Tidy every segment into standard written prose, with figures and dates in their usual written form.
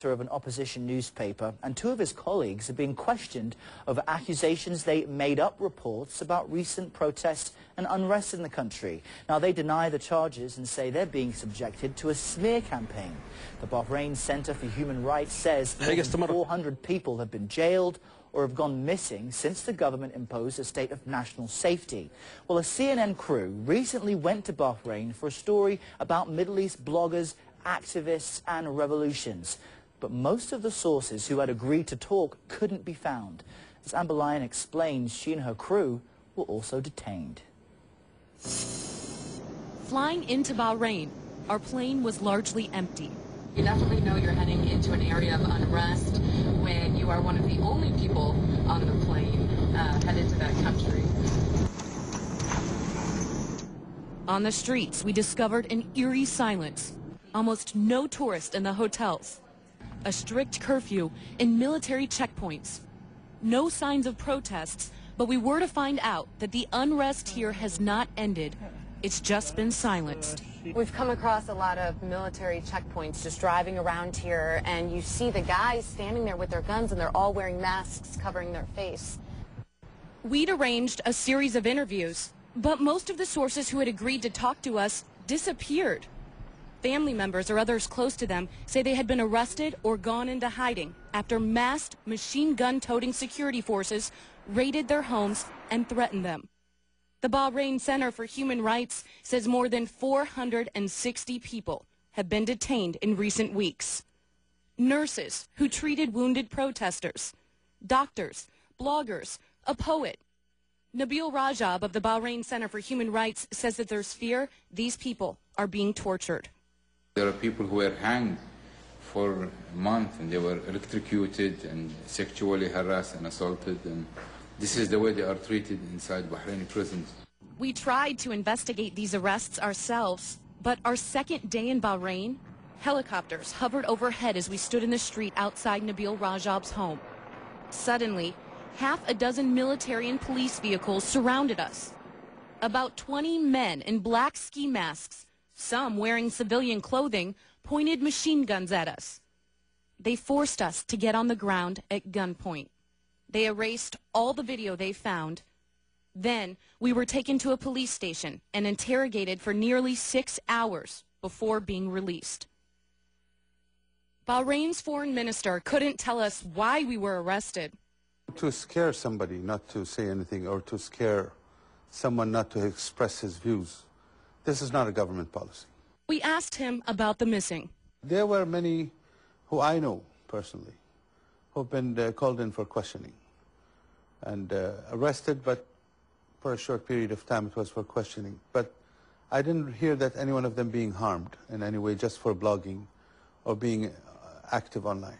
of an opposition newspaper, and two of his colleagues are being questioned over accusations they made up reports about recent protests and unrest in the country. Now, they deny the charges and say they're being subjected to a smear campaign. The Bahrain Center for Human Rights says more than 400 people have been jailed or have gone missing since the government imposed a state of national safety. Well, a CNN crew recently went to Bahrain for a story about Middle East bloggers, activists and revolutions. But most of the sources who had agreed to talk couldn't be found. As Amber Lyon explains, she and her crew were also detained. Flying into Bahrain, our plane was largely empty. You definitely know you're heading into an area of unrest when you are one of the only people on the plane headed to that country. On the streets, we discovered an eerie silence. Almost no tourists in the hotels. A strict curfew and military checkpoints. No signs of protests, but we were to find out that the unrest here has not ended. It's just been silenced. We've come across a lot of military checkpoints just driving around here, and you see the guys standing there with their guns, and they're all wearing masks covering their face. We'd arranged a series of interviews, but most of the sources who had agreed to talk to us disappeared. Family members or others close to them say they had been arrested or gone into hiding after masked machine gun-toting security forces raided their homes and threatened them. The Bahrain Center for Human Rights says more than 460 people have been detained in recent weeks. Nurses who treated wounded protesters, doctors, bloggers, a poet. Nabil Rajab of the Bahrain Center for Human Rights says that there's fear these people are being tortured. There are people who were hanged for a month and they were electrocuted and sexually harassed and assaulted, and this is the way they are treated inside Bahraini prisons. We tried to investigate these arrests ourselves, but our second day in Bahrain, helicopters hovered overhead as we stood in the street outside Nabil Rajab's home. Suddenly, half a dozen military and police vehicles surrounded us. About 20 men in black ski masks, some wearing civilian clothing, pointed machine guns at us. They forced us to get on the ground at gunpoint. They erased all the video they found. Then we were taken to a police station and interrogated for nearly 6 hours before being released. Bahrain's foreign minister couldn't tell us why we were arrested. To scare somebody not to say anything, or to scare someone not to express his views. This is not a government policy. We asked him about the missing. There were many who I know personally who have been called in for questioning and arrested, but for a short period of time it was for questioning. But I didn't hear that any one of them being harmed in any way just for blogging or being active online.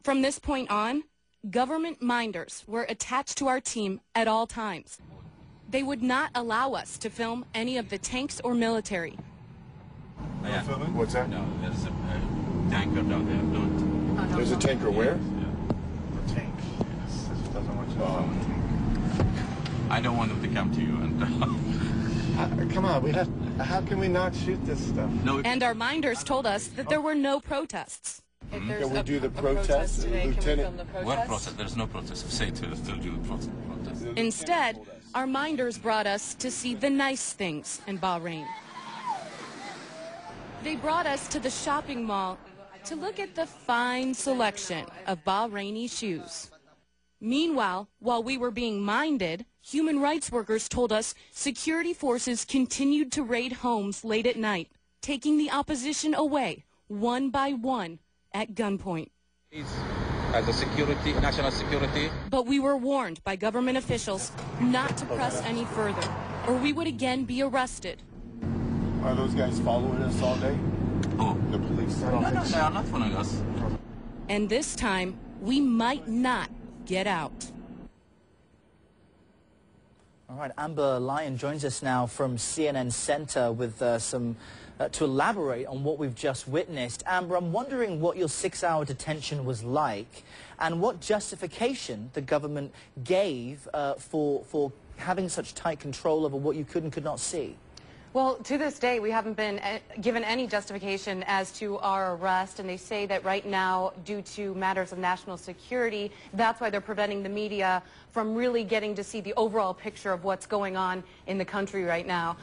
From this point on, government minders were attached to our team at all times. They would not allow us to film any of the tanks or military. Yeah. What's that? No, there's a tanker down there. Don't. There's a tanker where? Yeah. A tank. This doesn't want you to film a tank. I don't want them to come to you. And come on, how can we not shoot this stuff? No. And our minders told us that there were no protests. If Can there's we do the protest, today, can we Lieutenant? film the protest? What protest? There's no protest. Say to still do the protest. Instead, our minders brought us to see the nice things in Bahrain. They brought us to the shopping mall to look at the fine selection of Bahraini shoes. Meanwhile, while we were being minded, human rights workers told us security forces continued to raid homes late at night, taking the opposition away one by one at gunpoint. As a security, national security. But we were warned by government officials not to press any further, or we would again be arrested. Are those guys following us all day? Oh. The police? No, they are not following us. And this time, we might not get out. All right, Amber Lyon joins us now from CNN Center with to elaborate on what we've just witnessed. Amber, I'm wondering what your 6-hour detention was like and what justification the government gave for having such tight control over what you could and could not see. Well, to this day, we haven't been given any justification as to our arrest, and they say that right now, due to matters of national security, that's why they're preventing the media from really getting to see the overall picture of what's going on in the country right now.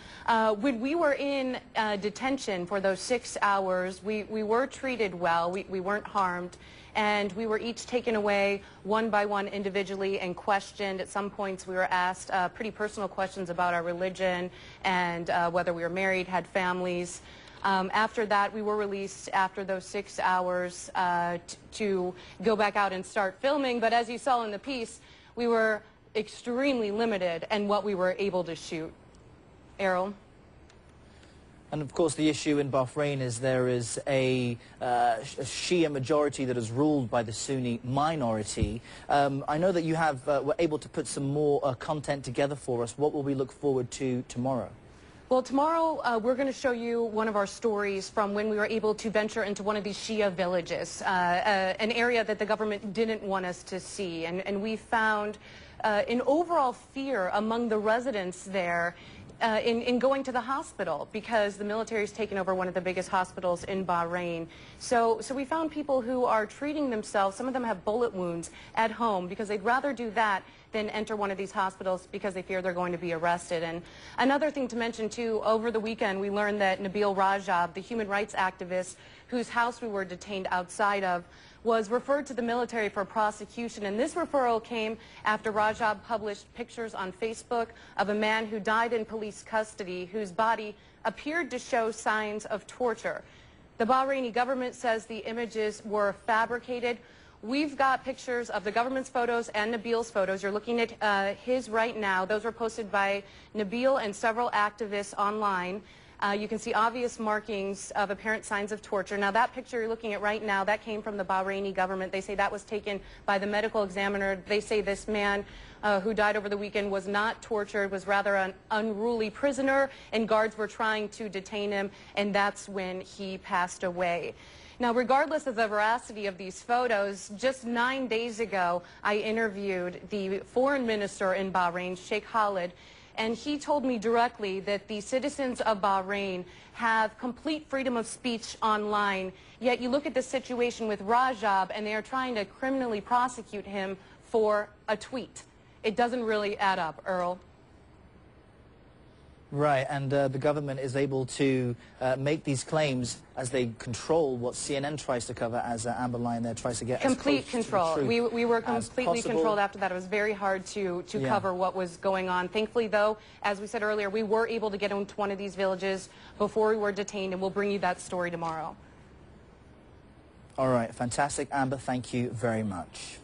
When we were in detention for those 6 hours, we were treated well. We weren't harmed. And we were each taken away one by one individually and questioned. At some points we were asked pretty personal questions about our religion and whether we were married, had families. After that, we were released after those 6 hours to go back out and start filming. But as you saw in the piece, we were extremely limited in what we were able to shoot. Errol? And of course the issue in Bahrain is there is a Shia majority that is ruled by the Sunni minority. I know that you were able to put some more content together for us. What will we look forward to tomorrow? Well, tomorrow we're going to show you one of our stories from when we were able to venture into one of these Shia villages, an area that the government didn't want us to see. And we found an overall fear among the residents there in going to the hospital because the military has taken over one of the biggest hospitals in Bahrain. So we found people who are treating themselves, some of them have bullet wounds at home because they'd rather do that than enter one of these hospitals because they fear they're going to be arrested. And another thing to mention too, over the weekend we learned that Nabil Rajab, the human rights activist whose house we were detained outside of, was referred to the military for prosecution, and this referral came after Rajab published pictures on Facebook of a man who died in police custody whose body appeared to show signs of torture. The Bahraini government says the images were fabricated. We've got pictures of the government's photos and Nabil's photos. You're looking at his right now. Those were posted by Nabil and several activists online. You can see obvious markings of apparent signs of torture. Now, that picture you're looking at right now, that came from the Bahraini government. They say that was taken by the medical examiner. They say this man who died over the weekend was not tortured, was rather an unruly prisoner, and guards were trying to detain him, and that's when he passed away. Now, regardless of the veracity of these photos, just 9 days ago, I interviewed the foreign minister in Bahrain, Sheikh Khalid, and he told me directly that the citizens of Bahrain have complete freedom of speech online, yet you look at the situation with Rajab and they are trying to criminally prosecute him for a tweet. It doesn't really add up, Earl. Right, and the government is able to make these claims as they control what CNN tries to cover, as Amber Line there tries to get complete as close control. To the truth we were completely controlled after that. It was very hard to cover what was going on. Thankfully, though, as we said earlier, we were able to get into one of these villages before we were detained, and we'll bring you that story tomorrow. All right, fantastic, Amber. Thank you very much.